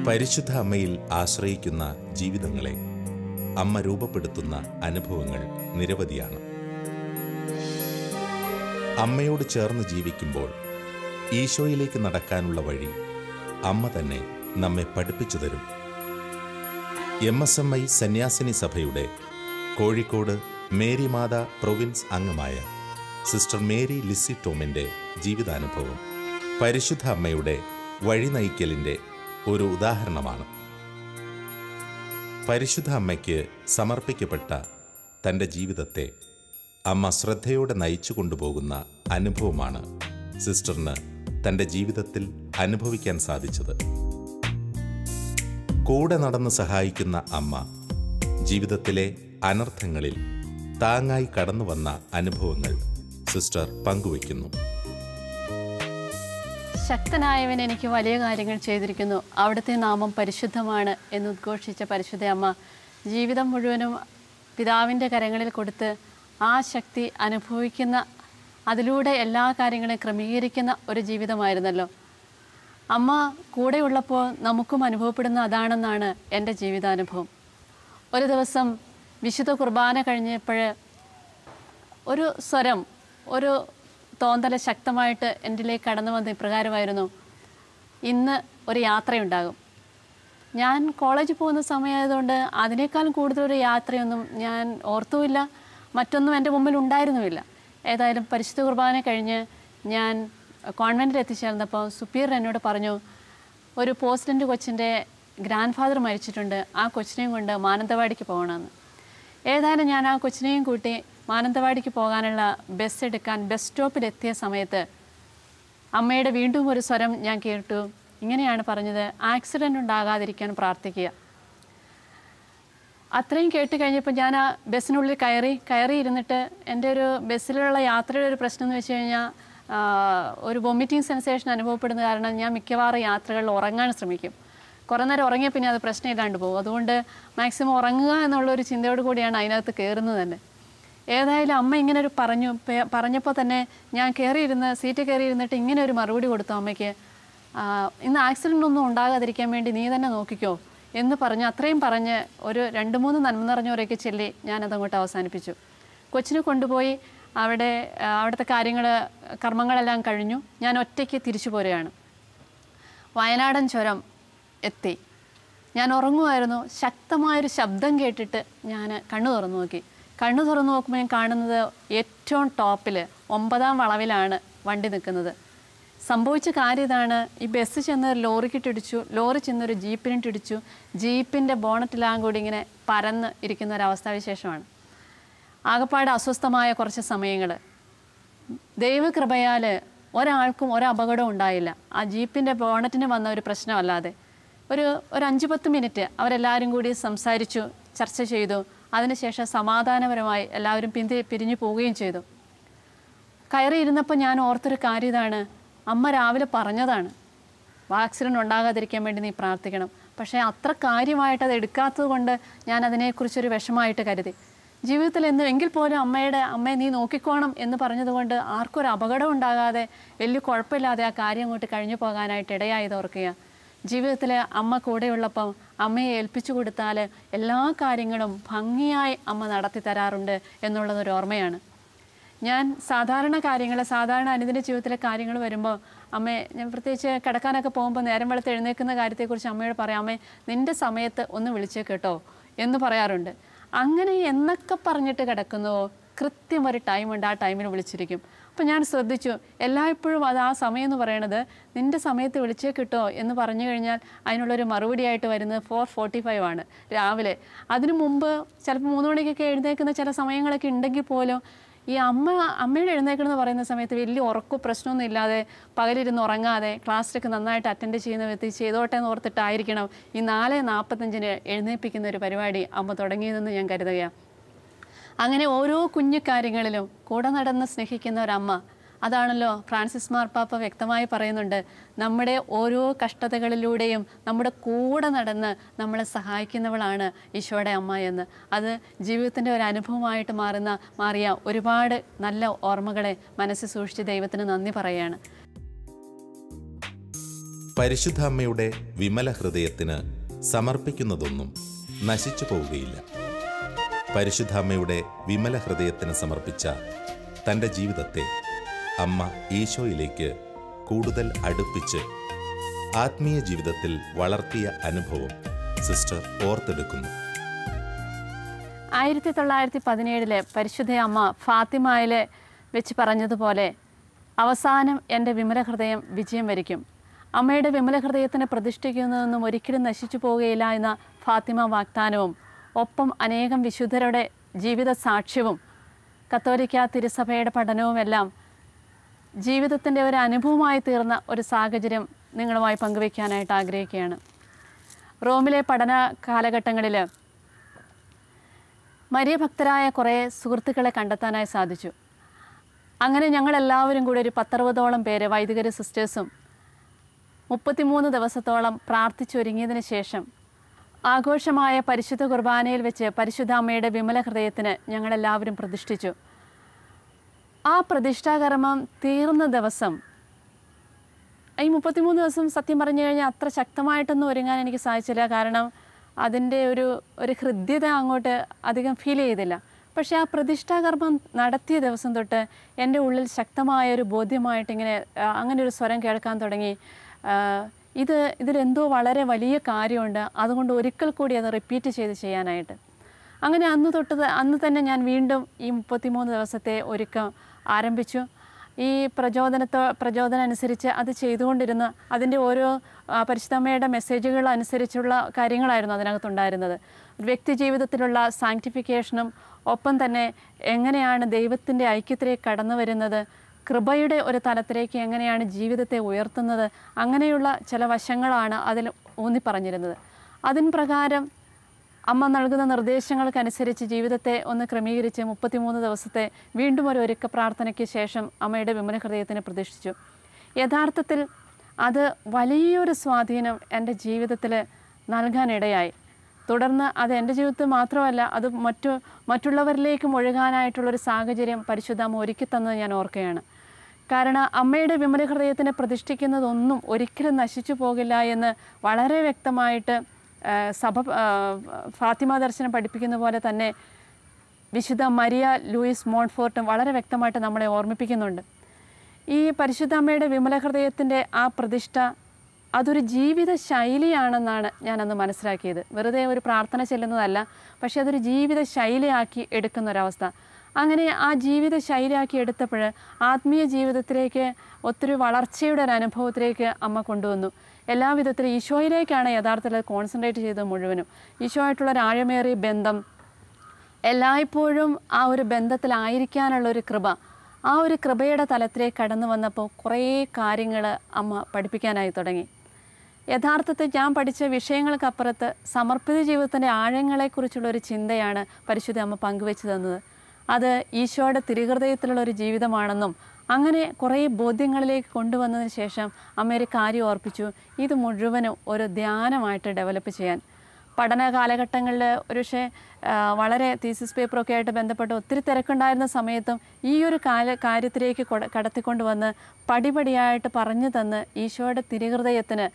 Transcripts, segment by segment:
പരിശുദ്ധ അമ്മയിൽ ആശ്രയിക്കുന്ന ജീവിതങ്ങളെ അമ്മ രൂപപ്പെടുത്തുന്ന അനുഭവങ്ങൾ നിരവധിയാണ്. അമ്മയോട് ചേർന്ന് ജീവിക്കുമ്പോൾ ഈശോയിലേക്ക് നടക്കാനുള്ള വഴി അമ്മ തന്നെ നമ്മെ പഠിപ്പിച്ചു തരും. MSMI സന്യാസിനി സഭയുടെ കോഴിക്കോട് മേരി മാത പ്രൊവിൻസ് അംഗമായ സിസ്റ്റർ മേരി ലിസി ടോമിൻ്റെ ജീവിതാനുഭവം പരിശുദ്ധ അമ്മയുടെ വഴി നയിക്കലിൻ്റെ ഒരു ഉദാഹരണമാണ്. പരിശുദ്ധ അമ്മയ്ക്ക് സമർപ്പിക്കപ്പെട്ട തൻ്റെ ജീവിതത്തെ അമ്മ ശ്രദ്ധയോടെ നയിച്ചു കൊണ്ടുപോകുന്ന അനുഭവമാണ് സിസ്റ്ററിന് തൻ്റെ ജീവിതത്തിൽ അനുഭവിക്കാൻ സാധിച്ചത്. കൂടെ നടന്ന് സഹായിക്കുന്ന അമ്മ ജീവിതത്തിലെ അനർത്ഥങ്ങളിൽ താങ്ങായി കടന്നു വന്ന അനുഭവങ്ങൾ സിസ്റ്റർ പങ്കുവയ്ക്കുന്നു. ശക്തനായവൻ എനിക്ക് വലിയ കാര്യങ്ങൾ ചെയ്തിരിക്കുന്നു, അവിടുത്തെ നാമം പരിശുദ്ധമാണ് എന്ന് ഉദ്ഘോഷിച്ച പരിശുദ്ധ അമ്മ ജീവിതം മുഴുവനും പിതാവിൻ്റെ കരങ്ങളിൽ കൊടുത്ത് ആ ശക്തി അനുഭവിക്കുന്ന, അതിലൂടെ എല്ലാ കാര്യങ്ങളെയും ക്രമീകരിക്കുന്ന ഒരു ജീവിതമായിരുന്നല്ലോ. അമ്മ കൂടെയുള്ളപ്പോൾ നമുക്കും അനുഭവപ്പെടുന്ന അതാണെന്നാണ് എൻ്റെ ജീവിതാനുഭവം. ഒരു ദിവസം വിശുദ്ധ കുർബാന കഴിഞ്ഞപ്പോൾ ഒരു സ്വരം, ഒരു തോന്നൽ ശക്തമായിട്ട് എൻ്റെലേക്ക് കടന്നു വന്ന് ഇപ്രകാരമായിരുന്നു: ഇന്ന് ഒരു യാത്രയുണ്ടാകും. ഞാൻ കോളേജിൽ പോകുന്ന സമയമായതുകൊണ്ട് അതിനേക്കാളും കൂടുതലൊരു യാത്രയൊന്നും ഞാൻ ഓർത്തുമില്ല, മറ്റൊന്നും എൻ്റെ മുമ്പിൽ ഉണ്ടായിരുന്നുമില്ല. ഏതായാലും പരിശുദ്ധ കുർബാന കഴിഞ്ഞ് ഞാൻ കോൺവെൻറ്റിൽ എത്തിച്ചേർന്നപ്പോൾ സുപ്പീരിയർ എന്നോട് പറഞ്ഞു, ഒരു പോസ്റ്റൻ്റ് കൊച്ചിൻ്റെ ഗ്രാൻഡ് ഫാദർ മരിച്ചിട്ടുണ്ട്, ആ കൊച്ചിനെയും കൊണ്ട് മാനന്തവാടിക്ക് പോകണമെന്ന്. ഏതായാലും ഞാൻ ആ കൊച്ചിനെയും കൂട്ടി മാനന്തവാടിക്ക് പോകാനുള്ള ബസ് എടുക്കാൻ ബസ് സ്റ്റോപ്പിലെത്തിയ സമയത്ത് അമ്മയുടെ വീണ്ടും ഒരു സ്വരം ഞാൻ കേട്ടു. ഇങ്ങനെയാണ് പറഞ്ഞത്: ആക്സിഡൻ്റ് ഉണ്ടാകാതിരിക്കാൻ പ്രാർത്ഥിക്കുക. അത്രയും കേട്ട് കഴിഞ്ഞപ്പോൾ ഞാൻ ആ ബസ്സിനുള്ളിൽ കയറി ഇരുന്നിട്ട് എൻ്റെ ഒരു ബസ്സിലുള്ള യാത്രയുടെ ഒരു പ്രശ്നം എന്ന് വെച്ച് കഴിഞ്ഞാൽ ഒരു വൊമിറ്റിംഗ് സെൻസേഷൻ അനുഭവപ്പെടുന്ന കാരണം ഞാൻ മിക്കവാറും യാത്രകളിൽ ഉറങ്ങാൻ ശ്രമിക്കും. കുറേ നേരം ഉറങ്ങിയ പിന്നെ അത് പ്രശ്നമില്ലാണ്ട് പോകും. അതുകൊണ്ട് മാക്സിമം ഉറങ്ങുക എന്നുള്ളൊരു ചിന്തയോട് കൂടിയാണ് അതിനകത്ത് കയറുന്നത് തന്നെ. ഏതായാലും അമ്മ ഇങ്ങനെ ഒരു പറഞ്ഞപ്പോൾ തന്നെ ഞാൻ സീറ്റ് കയറിയിരുന്നിട്ട് ഇങ്ങനെ ഒരു മറുപടി കൊടുത്തു അമ്മയ്ക്ക്: ഇന്ന് ആക്സിഡൻ്റ് ഒന്നും ഉണ്ടാകാതിരിക്കാൻ വേണ്ടി നീ തന്നെ നോക്കിക്കോ എന്ന് പറഞ്ഞ്, അത്രയും പറഞ്ഞ് ഒരു 2-3 നന്മ നിറഞ്ഞവരെയൊക്കെ ചൊല്ലി ഞാനതങ്ങോട്ട് അവസാനിപ്പിച്ചു. കൊച്ചിനെ കൊണ്ടുപോയി അവിടുത്തെ കർമ്മങ്ങളെല്ലാം കഴിഞ്ഞു. ഞാൻ ഒറ്റയ്ക്ക് തിരിച്ചു പോരുകയാണ്. വയനാടൻ ചുരം എത്തി. ഞാൻ ഉറങ്ങുമായിരുന്നു. ശക്തമായൊരു ശബ്ദം കേട്ടിട്ട് ഞാൻ കണ്ണു തുറന്നു നോക്കി. കണ്ണു തുറന്നു നോക്കുമ്പോൾ ഞാൻ കാണുന്നത് ഏറ്റവും ടോപ്പിൽ 9ാം വളവിലാണ് വണ്ടി നിൽക്കുന്നത്. സംഭവിച്ച കാര്യം ഇതാണ്: ഈ ബസ് ചെന്ന് ലോറിക്കിട്ടിടിച്ചു, ലോറി ചെന്നൊരു ജീപ്പിനിട്ടിടിച്ചു, ജീപ്പിൻ്റെ ബോണറ്റിലാകും കൂടി ഇങ്ങനെ പരന്ന് ഇരിക്കുന്ന ഒരവസ്ഥാവിശേഷമാണ്. ആകപ്പാട് അസ്വസ്ഥമായ കുറച്ച് സമയങ്ങൾ. ദൈവകൃപയാൽ ഒരാൾക്കും ഒരപകടവും ഉണ്ടായില്ല. ആ ജീപ്പിൻ്റെ ബോണറ്റിന് വന്ന ഒരു പ്രശ്നമല്ലാതെ ഒരു 5-10 മിനിറ്റ് അവരെല്ലാവരും കൂടി സംസാരിച്ചു, ചർച്ച ചെയ്തു. അതിനുശേഷം സമാധാനപരമായി എല്ലാവരും പിരിഞ്ഞു പോവുകയും ചെയ്തു. കയറിയിരുന്നപ്പോൾ ഞാൻ ഓർത്തൊരു കാര്യം ഇതാണ്: അമ്മ രാവിലെ പറഞ്ഞതാണ് ആക്സിഡൻ്റ് ഉണ്ടാകാതിരിക്കാൻ വേണ്ടി നീ പ്രാർത്ഥിക്കണം. പക്ഷേ അത്ര കാര്യമായിട്ട് അത് എടുക്കാത്തത് കൊണ്ട് ഞാൻ അതിനെക്കുറിച്ചൊരു വിഷമമായിട്ട് കരുതി. ജീവിതത്തിൽ എങ്കിൽ പോലും അമ്മയെ നീ നോക്കിക്കോണം എന്ന് പറഞ്ഞതുകൊണ്ട് ആർക്കും ഒരു അപകടം ഉണ്ടാകാതെ വലിയ കുഴപ്പമില്ലാതെ ആ കാര്യം അങ്ങോട്ട് കഴിഞ്ഞു പോകാനായിട്ട് ഇടയായത് ഓർക്കുക. ജീവിതത്തിൽ അമ്മ കൂടെയുള്ളപ്പം അമ്മയെ ഏൽപ്പിച്ചു കൊടുത്താൽ എല്ലാ കാര്യങ്ങളും ഭംഗിയായി അമ്മ നടത്തി തരാറുണ്ട് എന്നുള്ളതൊരു ഓർമ്മയാണ്. ഞാൻ സാധാരണ അനുദിന ജീവിതത്തിലെ കാര്യങ്ങൾ വരുമ്പോൾ ഞാൻ പ്രത്യേകിച്ച് കിടക്കാനൊക്കെ പോകുമ്പോൾ നേരം വെളുത്ത് എഴുന്നേൽക്കുന്ന കാര്യത്തെക്കുറിച്ച് അമ്മയോട് പറയാം: അമ്മേ, നിൻ്റെ സമയത്ത് ഒന്ന് വിളിച്ചേ കേട്ടോ എന്ന് പറയാറുണ്ട്. അങ്ങനെ എന്നൊക്കെ പറഞ്ഞിട്ട് കിടക്കുന്നുവോ കൃത്യം ഒരു ടൈമുണ്ട്, ആ ടൈമിന് വിളിച്ചിരിക്കും. അപ്പോൾ ഞാൻ ശ്രദ്ധിച്ചു, എല്ലായ്പ്പോഴും ആ സമയം എന്ന് പറയണത് നിൻ്റെ സമയത്ത് വിളിച്ചേ കിട്ടോ എന്ന് പറഞ്ഞു കഴിഞ്ഞാൽ അതിനുള്ളൊരു മറുപടിയായിട്ട് വരുന്നത് 4:45 ആണ് രാവിലെ. അതിനു മുമ്പ് ചിലപ്പോൾ 3 മണിക്കൊക്കെ എഴുന്നേൽക്കുന്ന ചില സമയങ്ങളൊക്കെ ഉണ്ടെങ്കിൽ പോലും ഈ അമ്മയുടെ എഴുന്നേൽക്കണമെന്ന് പറയുന്ന സമയത്ത് വലിയ ഉറക്കോ പ്രശ്നമൊന്നും ഇല്ലാതെ പകലിരുന്ന് ഉറങ്ങാതെ ക്ലാസ്സിലൊക്കെ നന്നായിട്ട് അറ്റൻഡ് ചെയ്യുന്ന വ്യക്തി ചെയ്തോട്ടെ എന്ന് ഓർത്തിട്ടായിരിക്കണം ഈ 4:45 എഴുന്നേൽപ്പിക്കുന്ന ഒരു പരിപാടി അമ്മ തുടങ്ങിയതെന്ന് ഞാൻ കരുതുകയാണ്. അങ്ങനെ ഓരോ കുഞ്ഞു കാര്യങ്ങളിലും കൂടെ നടന്ന് സ്നേഹിക്കുന്ന ഒരമ്മ, അതാണല്ലോ ഫ്രാൻസിസ് മാർപ്പാപ്പ വ്യക്തമായി പറയുന്നുണ്ട്: നമ്മുടെ ഓരോ കഷ്ടതകളിലൂടെയും നമ്മുടെ കൂടെ നടന്ന് നമ്മളെ സഹായിക്കുന്നവളാണ് ഈശോയുടെ അമ്മ എന്ന്. അത് ജീവിതത്തിൻ്റെ ഒരു അനുഭവമായിട്ട് മാറിയ ഒരുപാട് നല്ല ഓർമ്മകളെ മനസ്സിൽ സൂക്ഷിച്ച് ദൈവത്തിന് നന്ദി പറയുകയാണ്. പരിശുദ്ധ അമ്മയുടെ വിമല ഹൃദയത്തിന് സമർപ്പിക്കുന്നതൊന്നും നശിച്ചു പോവുകയില്ല. പരിശുദ്ധ അമ്മയുടെ വിമല ഹൃദയത്തിന് സമർപ്പിച്ച തൻ്റെ ജീവിതത്തെ അമ്മ ഈശോയിലേക്ക് കൂടുതൽ അടുപ്പിച്ച് ആത്മീയ ജീവിതത്തിൽ വളർത്തിയ അനുഭവം സിസ്റ്റർ ഓർത്തെടുക്കുന്നു. 1917 പരിശുദ്ധ അമ്മ ഫാത്തിമയിൽ വെച്ച് പറഞ്ഞതുപോലെ അവസാനം എൻ്റെ വിമല ഹൃദയം വിജയം വരിക്കും. അമ്മയുടെ വിമല ഹൃദയത്തിന് പ്രതിഷ്ഠിക്കുന്നതൊന്നും ഒരിക്കലും നശിച്ചു പോവുകയില്ല എന്ന ഫാത്തിമ വാഗ്ദാനവും ഒപ്പം അനേകം വിശുദ്ധരുടെ ജീവിത സാക്ഷ്യവും കത്തോലിക്ക തിരുസഭയുടെ പഠനവുമെല്ലാം ജീവിതത്തിൻ്റെ ഒരു അനുഭവമായി തീർന്ന ഒരു സാഹചര്യം നിങ്ങളുമായി പങ്കുവയ്ക്കാനായിട്ട് ആഗ്രഹിക്കുകയാണ്. റോമിലെ പഠന കാലഘട്ടങ്ങളിൽ മരിയ ഭക്തരായ കുറേ സുഹൃത്തുക്കളെ കണ്ടെത്താനായി സാധിച്ചു. അങ്ങനെ ഞങ്ങളെല്ലാവരും കൂടി ഒരു 10-60ഓളം പേര് വൈദികര് സിസ്റ്റേഴ്സും 33 ദിവസത്തോളം പ്രാർത്ഥിച്ചൊരുങ്ങിയതിന് ശേഷം ആഘോഷമായ പരിശുദ്ധ കുർബാനയിൽ വെച്ച് പരിശുദ്ധ അമ്മയുടെ വിമല ഹൃദയത്തിന് ഞങ്ങളെല്ലാവരും പ്രതിഷ്ഠിച്ചു. ആ പ്രതിഷ്ഠാകർമ്മം തീർന്ന ദിവസം, ഈ 33 ദിവസം സത്യം പറഞ്ഞു കഴിഞ്ഞാൽ അത്ര ശക്തമായിട്ടൊന്നും ഒരുങ്ങാൻ എനിക്ക് സാധിച്ചില്ല. കാരണം അതിൻ്റെ ഒരു ഹൃദ്യത അങ്ങോട്ട് അധികം ഫീൽ ചെയ്തില്ല. പക്ഷേ ആ പ്രതിഷ്ഠാകർമ്മം നടത്തിയ ദിവസം തൊട്ട് എൻ്റെ ഉള്ളിൽ ശക്തമായൊരു ബോധ്യമായിട്ടിങ്ങനെ അങ്ങനെ ഒരു സ്വരം കേൾക്കാൻ തുടങ്ങി. ഇതിലെന്തോ വളരെ വലിയ കാര്യമുണ്ട്, അതുകൊണ്ട് ഒരിക്കൽ കൂടി അത് റിപ്പീറ്റ് ചെയ്ത് ചെയ്യാനായിട്ട്. അങ്ങനെ അന്ന് തന്നെ ഞാൻ വീണ്ടും ഈ 33 ദിവസത്തെ ഒരുക്കം ആരംഭിച്ചു. ഈ പ്രചോദനം അനുസരിച്ച് അത് ചെയ്തുകൊണ്ടിരുന്ന അതിൻ്റെ ഓരോ പരിശുദ്ധമ്മയുടെ മെസ്സേജുകൾ അനുസരിച്ചുള്ള കാര്യങ്ങളായിരുന്നു അതിനകത്തുണ്ടായിരുന്നത്. വ്യക്തി ജീവിതത്തിലുള്ള സാങ്ക്ടിഫിക്കേഷനും ഒപ്പം തന്നെ എങ്ങനെയാണ് ദൈവത്തിൻ്റെ ഐക്യത്തിലേക്ക് കടന്നു വരുന്നത്, കൃപയുടെ ഒരു തലത്തിലേക്ക് എങ്ങനെയാണ് ജീവിതത്തെ ഉയർത്തുന്നത്, അങ്ങനെയുള്ള ചില വശങ്ങളാണ് അതിൽ ഊന്നിപ്പറഞ്ഞിരുന്നത്. അതിൻ പ്രകാരം അമ്മ നൽകുന്ന നിർദ്ദേശങ്ങൾക്കനുസരിച്ച് ജീവിതത്തെ ഒന്ന് ക്രമീകരിച്ച് 33 ദിവസത്തെ വീണ്ടും ഒരു ഒരുക്ക പ്രാർത്ഥനയ്ക്ക് ശേഷം അമ്മയുടെ വിമല ഹൃദയത്തിന് പ്രതിഷ്ഠിച്ചു. യഥാർത്ഥത്തിൽ അത് വലിയൊരു സ്വാധീനം എൻ്റെ ജീവിതത്തിൽ നൽകാനിടയായി. തുടർന്ന് അത് എൻ്റെ ജീവിതത്തിൽ മാത്രമല്ല, അത് മറ്റുള്ളവരിലേക്കും ഒഴുകാനായിട്ടുള്ളൊരു സാഹചര്യം പരിശുദ്ധ അമ്മ ഒരുക്കി തന്നത് ഞാൻ ഓർക്കുകയാണ്. കാരണം അമ്മയുടെ വിമല ഹൃദയത്തിനെ പ്രതിഷ്ഠിക്കുന്നതൊന്നും ഒരിക്കലും നശിച്ചു പോകില്ല എന്ന് വളരെ വ്യക്തമായിട്ട് സഭ ഫാത്തിമ ദർശനം പഠിപ്പിക്കുന്ന പോലെ തന്നെ വിശുദ്ധ മരിയ ലൂയിസ് മോൺഫോർട്ടും വളരെ വ്യക്തമായിട്ട് നമ്മളെ ഓർമ്മിപ്പിക്കുന്നുണ്ട്. ഈ പരിശുദ്ധ അമ്മയുടെ വിമല ഹൃദയത്തിൻ്റെ ആ പ്രതിഷ്ഠ അതൊരു ജീവിത ശൈലിയാണെന്നാണ് ഞാനന്ന് മനസ്സിലാക്കിയത്. വെറുതെ ഒരു പ്രാർത്ഥന ചെല്ലുന്നതല്ല, പക്ഷേ അതൊരു ജീവിത ശൈലിയാക്കി എടുക്കുന്നൊരവസ്ഥ. അങ്ങനെ ആ ജീവിത ശൈലിയാക്കി എടുത്തപ്പോൾ ആത്മീയ ജീവിതത്തിലേക്ക് ഒത്തിരി വളർച്ചയുടെ ഒരു അനുഭവത്തിലേക്ക് അമ്മ കൊണ്ടുവന്നു. എല്ലാവിധത്തിലും ഈശോയിലേക്കാണ് യഥാർത്ഥത്തിൽ കോൺസെൻട്രേറ്റ് ചെയ്തത് മുഴുവനും. ഈശോയായിട്ടുള്ളൊരു ആഴമേറിയ ബന്ധം, എല്ലായ്പ്പോഴും ആ ഒരു ബന്ധത്തിലായിരിക്കാനുള്ളൊരു കൃപ, ആ ഒരു കൃപയുടെ തലത്തിലേക്ക് കടന്നു വന്നപ്പോൾ കുറേ കാര്യങ്ങൾ അമ്മ പഠിപ്പിക്കാനായി തുടങ്ങി. യഥാർത്ഥത്തിൽ ഞാൻ പഠിച്ച വിഷയങ്ങൾക്കപ്പുറത്ത് സമർപ്പിത ജീവിതത്തിൻ്റെ ആഴങ്ങളെക്കുറിച്ചുള്ളൊരു ചിന്തയാണ് പരിശുദ്ധ അമ്മ പങ്കുവെച്ച് തന്നത്. അത് ഈശോയുടെ തിരുഹൃദയത്തിലുള്ളൊരു ജീവിതമാണെന്നും അങ്ങനെ കുറേ ബോധ്യങ്ങളിലേക്ക് കൊണ്ടുവന്നതിന് ശേഷം അമ്മ ഒരു കാര്യം ഓർപ്പിച്ചു, ഇത് മുഴുവനും ഒരു ധ്യാനമായിട്ട് ഡെവലപ്പ് ചെയ്യാൻ. പഠന കാലഘട്ടങ്ങളിൽ ഒരുപക്ഷെ വളരെ തീസിസ് പേപ്പറൊക്കെ ആയിട്ട് ബന്ധപ്പെട്ട് ഒത്തിരി തിരക്കുണ്ടായിരുന്ന സമയത്തും ഈ ഒരു കാര്യത്തിലേക്ക് കടത്തിക്കൊണ്ടുവന്ന് പടിപടിയായിട്ട് പറഞ്ഞു തന്ന് ഈശോയുടെ തിരുഹൃദയത്തിന്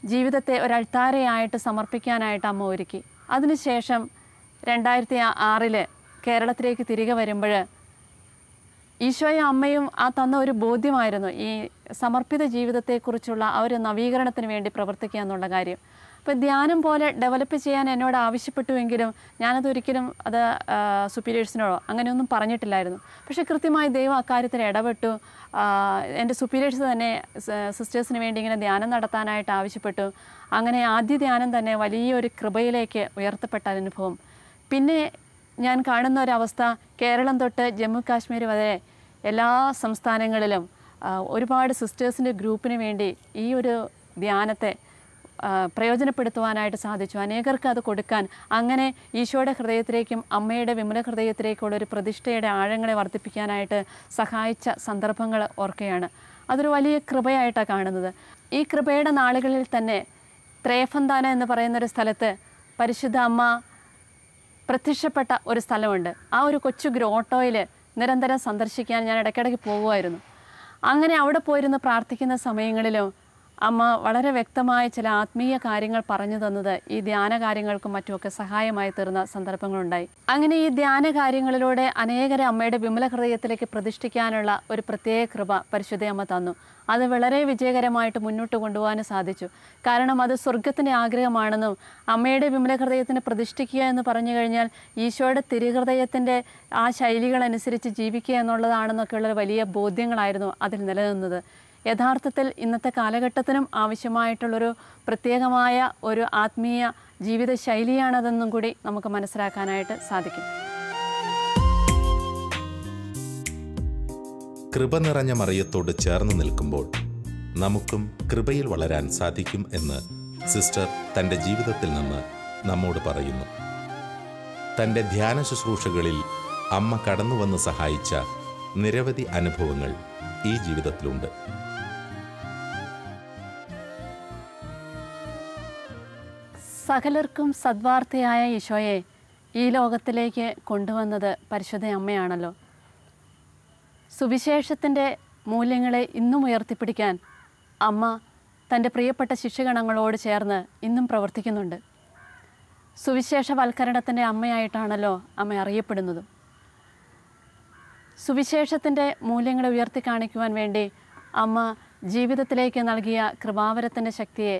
ജീവിതത്തെ ഒരു അൾത്താരയായിട്ട് സമർപ്പിക്കാനായിട്ട് അമ്മ ഒരുക്കി. അതിനുശേഷം 2006 കേരളത്തിലേക്ക് തിരികെ വരുമ്പോൾ ഈശോയും അമ്മയും ആ തന്ന ഒരു ബോധ്യമായിരുന്നു ഈ സമർപ്പിത ജീവിതത്തെക്കുറിച്ചുള്ള ആ ഒരു നവീകരണത്തിന് വേണ്ടി പ്രവർത്തിക്കുക എന്നുള്ള കാര്യം. അപ്പോൾ ധ്യാനം പോലെ ഡെവലപ്പ് ചെയ്യാൻ എന്നോട് ആവശ്യപ്പെട്ടുവെങ്കിലും ഞാനതൊരിക്കലും അത് സുപ്പീരിയേഴ്സിനോടോ അങ്ങനെയൊന്നും പറഞ്ഞിട്ടില്ലായിരുന്നു. പക്ഷേ കൃത്യമായി ദൈവം അക്കാര്യത്തിൽ ഇടപെട്ടു. എൻ്റെ സുപ്പീരിയേഴ്സ് തന്നെ സിസ്റ്റേഴ്സിന് വേണ്ടി ഇങ്ങനെ ധ്യാനം നടത്താനായിട്ട് ആവശ്യപ്പെട്ടു. അങ്ങനെ ആദ്യ ധ്യാനം തന്നെ വലിയൊരു കൃപയിലേക്ക് ഉയർത്തപ്പെട്ട അനുഭവം. പിന്നെ ഞാൻ കാണുന്ന ഒരവസ്ഥ, കേരളം തൊട്ട് ജമ്മു കാശ്മീർ വരെ എല്ലാ സംസ്ഥാനങ്ങളിലും ഒരുപാട് സിസ്റ്റേഴ്സിൻ്റെ ഗ്രൂപ്പിന് വേണ്ടി ഈ ഒരു ധ്യാനത്തെ പ്രയോജനപ്പെടുത്തുവാനായിട്ട് സാധിച്ചു. അനേകർക്ക് അത് കൊടുക്കാൻ, അങ്ങനെ ഈശോയുടെ ഹൃദയത്തിലേക്കും അമ്മയുടെ വിമല ഹൃദയത്തിലേക്കുള്ളൊരു പ്രതിഷ്ഠയുടെ ആഴങ്ങളെ വർദ്ധിപ്പിക്കാനായിട്ട് സഹായിച്ച സന്ദർഭങ്ങൾ ഓർക്കുകയാണ്. അതൊരു വലിയ കൃപയായിട്ടാണ് കാണുന്നത്. ഈ കൃപയുടെ നാളുകളിൽ തന്നെ ത്രേഫന്താന എന്ന് പറയുന്നൊരു സ്ഥലത്ത് പരിശുദ്ധ അമ്മ പ്രത്യക്ഷപ്പെട്ട ഒരു സ്ഥലമുണ്ട്. ആ ഒരു കൊച്ചു ഗ്രോട്ടോയിൽ നിരന്തരം സന്ദർശിക്കാൻ ഞാൻ ഇടയ്ക്കിടയ്ക്ക് പോകുമായിരുന്നു. അങ്ങനെ അവിടെ പോയിരുന്ന് പ്രാർത്ഥിക്കുന്ന സമയങ്ങളിലും അമ്മ വളരെ വ്യക്തമായ ചില ആത്മീയ കാര്യങ്ങൾ പറഞ്ഞു തന്നത് ഈ ധ്യാന കാര്യങ്ങൾക്കും മറ്റുമൊക്കെ സഹായമായി തീർന്ന സന്ദർഭങ്ങളുണ്ടായി. അങ്ങനെ ഈ ധ്യാന കാര്യങ്ങളിലൂടെ അനേകരെ അമ്മയുടെ വിമല ഹൃദയത്തിലേക്ക് പ്രതിഷ്ഠിക്കാനുള്ള ഒരു പ്രത്യേക കൃപ പരിശുദ്ധ അമ്മ തന്നു. അത് വളരെ വിജയകരമായിട്ട് മുന്നോട്ട് കൊണ്ടുപോകാൻ സാധിച്ചു. കാരണം അത് സ്വർഗത്തിൻ്റെ ആഗ്രഹമാണെന്നും അമ്മയുടെ വിമല ഹൃദയത്തിനെ പ്രതിഷ്ഠിക്കുക എന്ന് പറഞ്ഞു കഴിഞ്ഞാൽ ഈശോയുടെ തിരുഹൃദയത്തിൻ്റെ ആ ശൈലികളനുസരിച്ച് ജീവിക്കുക എന്നുള്ളതാണെന്നൊക്കെയുള്ള വലിയ ബോധ്യങ്ങളായിരുന്നു അതിൽ നിലനിന്നത്. യഥാർത്ഥത്തിൽ ഇന്നത്തെ കാലഘട്ടത്തിനും ആവശ്യമായിട്ടുള്ളൊരു പ്രത്യേകമായ ഒരു ആത്മീയ ജീവിത ശൈലിയാണതെന്നും കൂടി നമുക്ക് മനസ്സിലാക്കാനായിട്ട് സാധിക്കും. കൃപ നിറഞ്ഞ മറിയത്തോട് ചേർന്ന് നിൽക്കുമ്പോൾ നമുക്കും കൃപയിൽ വളരാൻ സാധിക്കും എന്ന് സിസ്റ്റർ തൻ്റെ ജീവിതത്തിൽ നിന്ന് നമ്മോട് പറയുന്നു. തൻ്റെ ധ്യാന ശുശ്രൂഷകളിൽ അമ്മ കടന്നുവന്ന് സഹായിച്ച നിരവധി അനുഭവങ്ങൾ ഈ ജീവിതത്തിലുണ്ട്. സകലർക്കും സദ്വാർത്തയായ ഈശോയെ ഈ ലോകത്തിലേക്ക് കൊണ്ടുവന്നത് പരിശുദ്ധ അമ്മയാണല്ലോ. സുവിശേഷത്തിൻ്റെ മൂല്യങ്ങളെ ഇന്നും ഉയർത്തിപ്പിടിക്കാൻ അമ്മ തൻ്റെ പ്രിയപ്പെട്ട ശിഷ്യഗണങ്ങളോട് ചേർന്ന് ഇന്നും പ്രവർത്തിക്കുന്നുണ്ട്. സുവിശേഷവൽക്കരണത്തിൻ്റെ അമ്മയായിട്ടാണല്ലോ അമ്മ അറിയപ്പെടുന്നതും. സുവിശേഷത്തിൻ്റെ മൂല്യങ്ങളെ ഉയർത്തി കാണിക്കുവാൻ വേണ്ടി അമ്മ ജീവിതത്തിലേക്ക് നൽകിയ കൃപാവരത്തിൻ്റെ ശക്തിയെ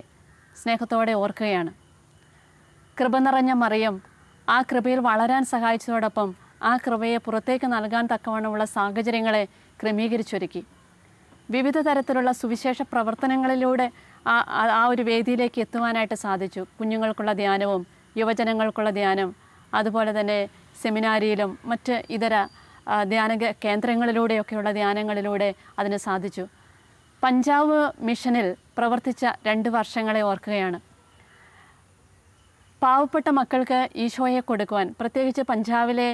സ്നേഹത്തോടെ ഓർക്കുകയാണ്. കൃപ നിറഞ്ഞ മറിയം ആ കൃപയിൽ വളരാൻ സഹായിച്ചതോടൊപ്പം ആ കൃപയെ പുറത്തേക്ക് നൽകാൻ തക്കവണ്ണമുള്ള സാഹചര്യങ്ങളെ ക്രമീകരിച്ചൊരുക്കി. വിവിധ തരത്തിലുള്ള സുവിശേഷ പ്രവർത്തനങ്ങളിലൂടെ ആ ഒരു വേദിയിലേക്ക് എത്തുവാനായിട്ട് സാധിച്ചു. കുഞ്ഞുങ്ങൾക്കുള്ള ധ്യാനവും യുവജനങ്ങൾക്കുള്ള ധ്യാനം, അതുപോലെ തന്നെ സെമിനാരിയിലും മറ്റ് ഇതര ധ്യാന കേന്ദ്രങ്ങളിലൂടെയൊക്കെയുള്ള ധ്യാനങ്ങളിലൂടെ അതിന് സാധിച്ചു. പഞ്ചാബ് മിഷനിൽ പ്രവർത്തിച്ച 2 വർഷങ്ങളെ ഓർക്കുകയാണ്. പാവപ്പെട്ട മക്കൾക്ക് ഈശോയെ കൊടുക്കുവാൻ, പ്രത്യേകിച്ച് പഞ്ചാബിലെ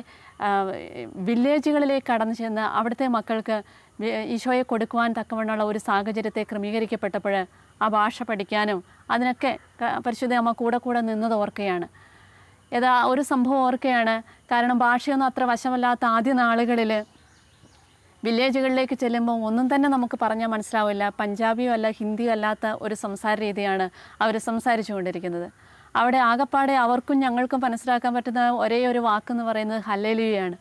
വില്ലേജുകളിലേക്ക് കടന്നു ചെന്ന് അവിടുത്തെ മക്കൾക്ക് ഈശോയെ കൊടുക്കുവാൻ തക്കവണ്ണമുള്ള ഒരു സാഹചര്യത്തെ ക്രമീകരിക്കപ്പെട്ടപ്പോൾ ആ ഭാഷ പഠിക്കാനും അതിനൊക്കെ പരിശുദ്ധ അമ്മ കൂടെ നിന്നത് ഓർക്കുകയാണ്. ഒരു സംഭവം ഓർക്കുകയാണ്. കാരണം ഭാഷയൊന്നും അത്ര വശമല്ലാത്ത ആദ്യ നാളുകളിൽ വില്ലേജുകളിലേക്ക് ചെല്ലുമ്പോൾ ഒന്നും തന്നെ നമുക്ക് പറഞ്ഞാൽ മനസ്സിലാവില്ല. പഞ്ചാബിയോ അല്ല ഹിന്ദിയോ അല്ലാത്ത ഒരു സംസാര രീതിയാണ് അവർ സംസാരിച്ചു കൊണ്ടിരിക്കുന്നത്. അവിടെ ആകപ്പാടെ അവർക്കും ഞങ്ങൾക്കും മനസ്സിലാക്കാൻ പറ്റുന്ന ഒരേ ഒരു വാക്കെന്ന് പറയുന്നത് ഹല്ലേലൂയയാണ്.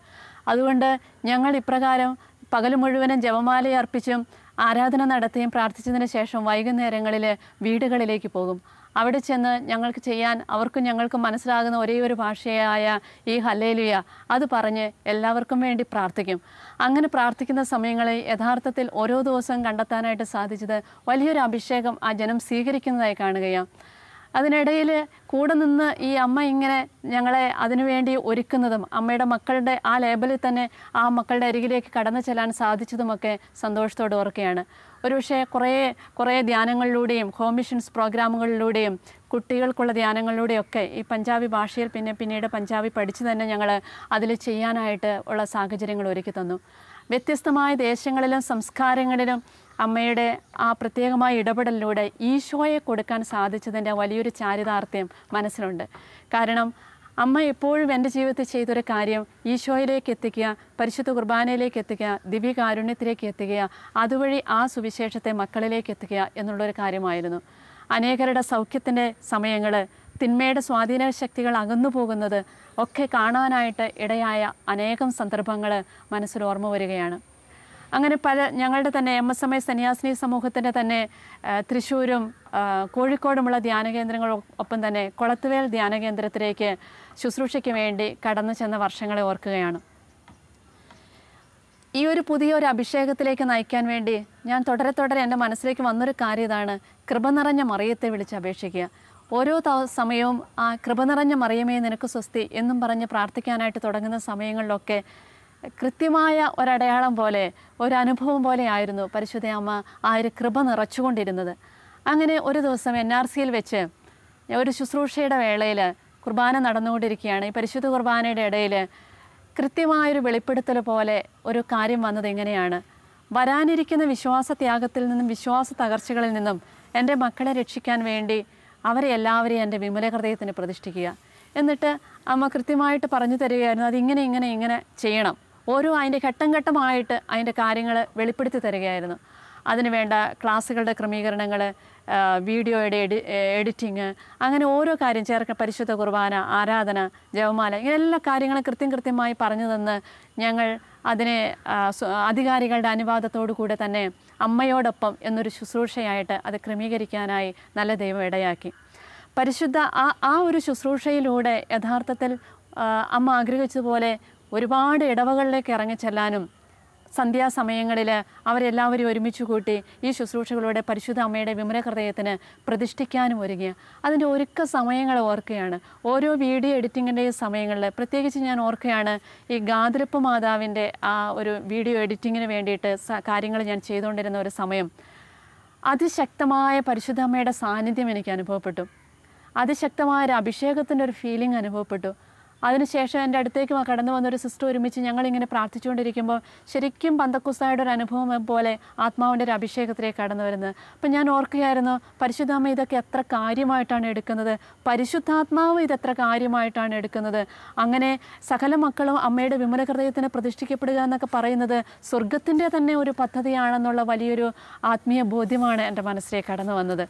അതുകൊണ്ട് ഞങ്ങൾ ഇപ്രകാരം പകൽ മുഴുവനും ജപമാല അർപ്പിച്ചും ആരാധന നടത്തിയും പ്രാർത്ഥിച്ചതിന് ശേഷം വൈകുന്നേരങ്ങളിൽ വീടുകളിലേക്ക് പോകും. അവിടെ ചെന്ന് ഞങ്ങൾക്ക് ചെയ്യാൻ അവർക്കും ഞങ്ങൾക്കും മനസ്സിലാകുന്ന ഒരേ ഒരു ഭാഷയായ ഈ ഹല്ലേലൂയ അത് പറഞ്ഞ് എല്ലാവർക്കും വേണ്ടി പ്രാർത്ഥിക്കും. അങ്ങനെ പ്രാർത്ഥിക്കുന്ന സമയങ്ങളിൽ യഥാർത്ഥത്തിൽ ഓരോ ദിവസവും കണ്ടെത്താനായിട്ട് സാധിച്ചത് വലിയൊരു അഭിഷേകം ആ ജനം സ്വീകരിക്കുന്നതായി കാണുകയാണ്. അതിനിടയിൽ കൂടെ നിന്ന് ഈ അമ്മ ഇങ്ങനെ ഞങ്ങളെ അതിനുവേണ്ടി ഒരുക്കുന്നതും അമ്മയുടെ മക്കളുടെ ആ ലേബലിൽ തന്നെ ആ മക്കളുടെ അരികിലേക്ക് കടന്നു ചെല്ലാൻ സാധിച്ചതുമൊക്കെ സന്തോഷത്തോടെ ഓർക്കുകയാണ്. ഒരുപക്ഷെ കുറേ ധ്യാനങ്ങളിലൂടെയും ഹോം മിഷൻസ് പ്രോഗ്രാമുകളിലൂടെയും കുട്ടികൾക്കുള്ള ധ്യാനങ്ങളിലൂടെയൊക്കെ ഈ പഞ്ചാബി ഭാഷയിൽ പിന്നീട് പഞ്ചാബി പഠിച്ച് തന്നെ ഞങ്ങൾ അതിൽ ചെയ്യാനായിട്ട് ഉള്ള സാഹചര്യങ്ങൾ ഒരുക്കി തന്നു. വ്യത്യസ്തമായ ദേശങ്ങളിലും സംസ്കാരങ്ങളിലും അമ്മയുടെ ആ പ്രത്യേകമായ ഇടപെടലിലൂടെ ഈശോയെ കൊടുക്കാൻ സാധിച്ചതിൻ്റെ വലിയൊരു ചാരിതാർത്ഥ്യം മനസ്സിലുണ്ട്. കാരണം അമ്മ എപ്പോഴും എൻ്റെ ജീവിതത്തിൽ ചെയ്തൊരു കാര്യം ഈശോയിലേക്ക് എത്തിക്കുക, പരിശുദ്ധ കുർബാനയിലേക്ക് എത്തിക്കുക, ദിവ്യകാരുണ്യത്തിലേക്ക് എത്തിക്കുക, അതുവഴി ആ സുവിശേഷത്തെ മക്കളിലേക്ക് എത്തിക്കുക എന്നുള്ളൊരു കാര്യമായിരുന്നു. അനേകരുടെ സൗഖ്യത്തിൻ്റെ സമയങ്ങൾ, തിന്മയുടെ സ്വാധീന ശക്തികൾ അകന്നു പോകുന്നത് ഒക്കെ കാണാനായിട്ട് ഇടയായ അനേകം സന്ദർഭങ്ങൾ മനസ്സിൽ ഓർമ്മ വരികയാണ്. അങ്ങനെ ഞങ്ങളുടെ തന്നെ MSMA സന്യാസിനി സമൂഹത്തിൻ്റെ തന്നെ തൃശ്ശൂരും കോഴിക്കോടുമുള്ള ധ്യാനകേന്ദ്രങ്ങളൊപ്പം തന്നെ കൊളത്തുവേൽ ധ്യാനകേന്ദ്രത്തിലേക്ക് ശുശ്രൂഷയ്ക്ക് വേണ്ടി കടന്നു ചെന്ന വർഷങ്ങളെ ഓർക്കുകയാണ്. ഈ ഒരു പുതിയൊരു അഭിഷേകത്തിലേക്ക് നയിക്കാൻ വേണ്ടി ഞാൻ തുടരെ എൻ്റെ മനസ്സിലേക്ക് വന്നൊരു കാര്യം ഇതാണ്: കൃപ നിറഞ്ഞ മറിയത്തെ വിളിച്ച് അപേക്ഷിക്കുക. ഓരോ സമയവും ആ കൃപ നിറഞ്ഞ മറിയമേ നിനക്ക് സ്വസ്തി എന്നും പറഞ്ഞ് പ്രാർത്ഥിക്കാനായിട്ട് തുടങ്ങുന്ന സമയങ്ങളിലൊക്കെ കൃത്യമായ ഒരടയാളം പോലെ, ഒരനുഭവം പോലെ ആയിരുന്നു പരിശുദ്ധ അമ്മ ആ ഒരു കൃപ നിറച്ചുകൊണ്ടിരുന്നത്. അങ്ങനെ ഒരു ദിവസം NRCയിൽ വെച്ച് ഒരു ശുശ്രൂഷയുടെ വേളയിൽ കുർബാന നടന്നുകൊണ്ടിരിക്കുകയാണ്. ഈ പരിശുദ്ധ കുർബാനയുടെ ഇടയിൽ കൃത്യമായൊരു വെളിപ്പെടുത്തൽ പോലെ ഒരു കാര്യം വന്നത് എങ്ങനെയാണ്: വരാനിരിക്കുന്ന വിശ്വാസത്യാഗത്തിൽ നിന്നും വിശ്വാസ തകർച്ചകളിൽ നിന്നും എൻ്റെ മക്കളെ രക്ഷിക്കാൻ വേണ്ടി അവരെ എല്ലാവരെയും എൻ്റെ വിമല ഹൃദയത്തിന് പ്രതിഷ്ഠിക്കുക. എന്നിട്ട് അമ്മ കൃത്യമായിട്ട് പറഞ്ഞു തരികയായിരുന്നു, അതിങ്ങനെ ചെയ്യണം. അതിൻ്റെ ഘട്ടം ഘട്ടമായിട്ട് അതിൻ്റെ കാര്യങ്ങൾ വെളിപ്പെടുത്തി തരികയായിരുന്നു. അതിനുവേണ്ട ക്ലാസ്സുകളുടെ ക്രമീകരണങ്ങൾ, വീഡിയോയുടെ എഡിറ്റിങ്, അങ്ങനെ ഓരോ കാര്യം പരിശുദ്ധ കുർബാന, ആരാധന, ജപമാല, ഇങ്ങനെ എല്ലാ കാര്യങ്ങളും കൃത്യമായി പറഞ്ഞു തന്ന് ഞങ്ങൾ അതിനെ അധികാരികളുടെ അനുവാദത്തോടു കൂടെ തന്നെ അമ്മയോടൊപ്പം എന്നൊരു ശുശ്രൂഷയായിട്ട് അത് ക്രമീകരിക്കാനായി നല്ല ദൈവം ഇടയാക്കി. പരിശുദ്ധ ആ ഒരു ശുശ്രൂഷയിലൂടെ യഥാർത്ഥത്തിൽ അമ്മ ആഗ്രഹിച്ചതുപോലെ ഒരുപാട് ഇടവകളിലേക്ക് ഇറങ്ങിച്ചെല്ലാനും സന്ധ്യാസമയങ്ങളിൽ അവരെല്ലാവരും ഒരുമിച്ച് കൂട്ടി ഈ ശുശ്രൂഷകളുടെ പരിശുദ്ധ അമ്മയുടെ വിമല ഹൃദയത്തിന് പ്രതിഷ്ഠിക്കാനും ഒരുങ്ങിയ അതിൻ്റെ ഒരുക്ക സമയങ്ങൾ ഓർക്കുകയാണ്. ഓരോ വീഡിയോ എഡിറ്റിങ്ങിൻ്റെയും സമയങ്ങളിൽ പ്രത്യേകിച്ച് ഞാൻ ഓർക്കുകയാണ്, ഈ ഗാതിരപ്പ് മാതാവിൻ്റെ ആ ഒരു വീഡിയോ എഡിറ്റിങ്ങിന് വേണ്ടിയിട്ട് കാര്യങ്ങൾ ഞാൻ ചെയ്തുകൊണ്ടിരുന്ന ഒരു സമയം അതിശക്തമായ പരിശുദ്ധ അമ്മയുടെ സാന്നിധ്യം എനിക്ക് അനുഭവപ്പെട്ടു. അതിശക്തമായ ഒരു അഭിഷേകത്തിൻ്റെ ഒരു ഫീലിംഗ് അനുഭവപ്പെട്ടു. അതിനുശേഷം എൻ്റെ അടുത്തേക്ക് കടന്നു വന്നൊരു സിസ്റ്റർ ഒരുമിച്ച് ഞങ്ങളിങ്ങനെ പ്രാർത്ഥിച്ചുകൊണ്ടിരിക്കുമ്പോൾ ശരിക്കും പന്തക്കുസ്തായുടെ ഒരു അനുഭവം പോലെ ആത്മാവിൻ്റെ ഒരു അഭിഷേകത്തിലേക്ക് കടന്നു വരുന്നത്. അപ്പം ഞാൻ ഓർക്കുകയായിരുന്നു, പരിശുദ്ധാമ്മ ഇതൊക്കെ എത്ര കാര്യമായിട്ടാണ് എടുക്കുന്നത്, പരിശുദ്ധാത്മാവ് ഇതെത്ര കാര്യമായിട്ടാണ് എടുക്കുന്നത്. അങ്ങനെ സകല മക്കളും അമ്മയുടെ വിമല ഹൃദയത്തിന് പ്രതിഷ്ഠിക്കപ്പെടുക എന്നൊക്കെ പറയുന്നത് സ്വർഗത്തിൻ്റെ തന്നെ ഒരു പദ്ധതിയാണെന്നുള്ള വലിയൊരു ആത്മീയ ബോധ്യമാണ് എൻ്റെ മനസ്സിലേക്ക് കടന്നു വന്നത്.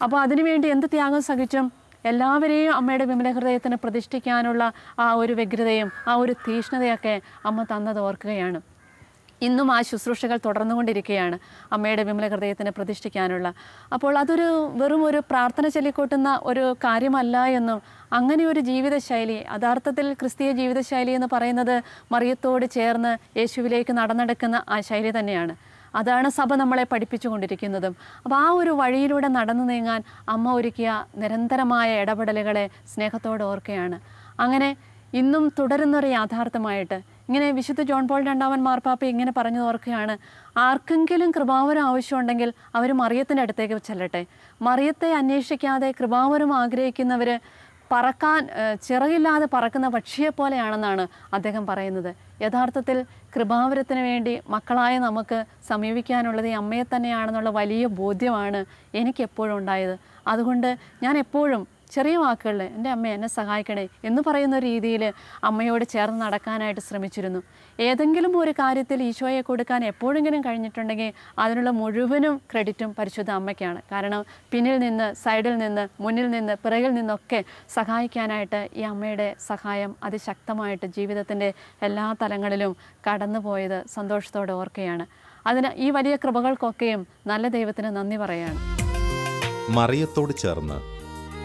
അപ്പോൾ അതിനുവേണ്ടി എന്ത് ത്യാഗം സഹിച്ചും എല്ലാവരെയും അമ്മയുടെ വിമല ഹൃദയത്തിന് പ്രതിഷ്ഠിക്കാനുള്ള ആ ഒരു വ്യഗ്രതയും ആ ഒരു തീഷ്ണതയൊക്കെ അമ്മ തന്നത് ഓർക്കുകയാണ്. ഇന്നും ആ ശുശ്രൂഷകൾ തുടർന്നുകൊണ്ടിരിക്കുകയാണ് അമ്മയുടെ വിമല ഹൃദയത്തിന് പ്രതിഷ്ഠിക്കാനുള്ള. അപ്പോൾ അതൊരു വെറും ഒരു പ്രാർത്ഥന ചൊല്ലിക്കൂട്ടുന്ന ഒരു കാര്യമല്ല എന്നും, അങ്ങനെ ഒരു ജീവിതശൈലി, യഥാർത്ഥത്തിൽ ക്രിസ്തീയ ജീവിതശൈലി എന്ന് പറയുന്നത് മറിയത്തോട് ചേർന്ന് യേശുവിലേക്ക് നടന്നെടുക്കുന്ന ആ ശൈലി തന്നെയാണ്. അതാണ് സഭ നമ്മളെ പഠിപ്പിച്ചു കൊണ്ടിരിക്കുന്നതും. അപ്പോൾ ആ ഒരു വഴിയിലൂടെ നടന്നു നീങ്ങാൻ അമ്മ ഒരുക്കിയ നിരന്തരമായ ഇടപെടലുകളെ സ്നേഹത്തോടെ ഓർക്കുകയാണ്. അങ്ങനെ ഇന്നും തുടരുന്നൊരു യാഥാർത്ഥ്യമായിട്ട് ഇങ്ങനെ വിശുദ്ധ ജോൺ പോൾ രണ്ടാമൻ മാർപ്പാപ്പ ഇങ്ങനെ പറഞ്ഞു ഓർക്കുകയാണ്, ആർക്കെങ്കിലും കൃപാവരം ആവശ്യമുണ്ടെങ്കിൽ അവർ മറിയത്തിൻ്റെ അടുത്തേക്ക് ചെല്ലട്ടെ. മറിയത്തെ അന്വേഷിക്കാതെ കൃപാവരം ആഗ്രഹിക്കുന്നവർ പറക്കാൻ ചിറകില്ലാതെ പറക്കുന്ന പക്ഷിയെപ്പോലെയാണെന്നാണ് അദ്ദേഹം പറയുന്നത്. യഥാർത്ഥത്തിൽ കൃപാവരത്തിന് വേണ്ടി മക്കളായ നമുക്ക് സമീപിക്കാനുള്ളത് ഈ അമ്മയെ തന്നെയാണെന്നുള്ള വലിയ ബോധ്യമാണ് എനിക്കെപ്പോഴും ഉണ്ടായത്. അതുകൊണ്ട് ഞാൻ എപ്പോഴും ചെറിയ വാക്കുകളിൽ എൻ്റെ അമ്മ എന്നെ സഹായിക്കണേ എന്ന് പറയുന്ന രീതിയിൽ അമ്മയോട് ചേർന്ന് നടക്കാനായിട്ട് ശ്രമിച്ചിരുന്നു. ഏതെങ്കിലും ഒരു കാര്യത്തിൽ ഈശോയെ കൊടുക്കാൻ എപ്പോഴെങ്കിലും കഴിഞ്ഞിട്ടുണ്ടെങ്കിൽ അതിനുള്ള മുഴുവനും ക്രെഡിറ്റും പരിശുദ്ധ അമ്മയ്ക്കാണ്. കാരണം പിന്നിൽ നിന്ന്, സൈഡിൽ നിന്ന്, മുന്നിൽ നിന്ന്, പിറകിൽ നിന്നൊക്കെ സഹായിക്കാനായിട്ട് ഈ അമ്മയുടെ സഹായം അതിശക്തമായിട്ട് ജീവിതത്തിൻ്റെ എല്ലാ തലങ്ങളിലും കടന്നു പോയത് സന്തോഷത്തോടെ ഓർക്കുകയാണ്. അതിന് ഈ വലിയ കൃപകൾക്കൊക്കെയും നല്ല ദൈവത്തിന് നന്ദി പറയുകയാണ്. മറിയത്തോട് ചേർന്ന്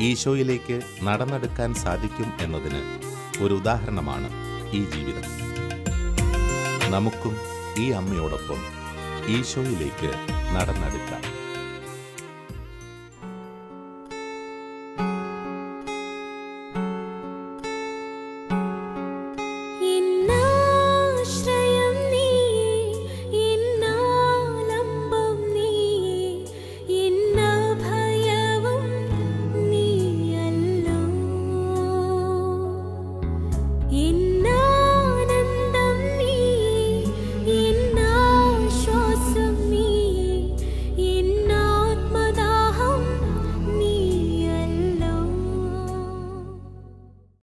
ഈശോയിലേക്ക് നടന്നെടുക്കാൻ സാധിക്കും എന്നതിന് ഒരു ഉദാഹരണമാണ് ഈ ജീവിതം. നമുക്കും ഈ അമ്മയോടൊപ്പം ഈശോയിലേക്ക് നടന്നെടുക്കാം.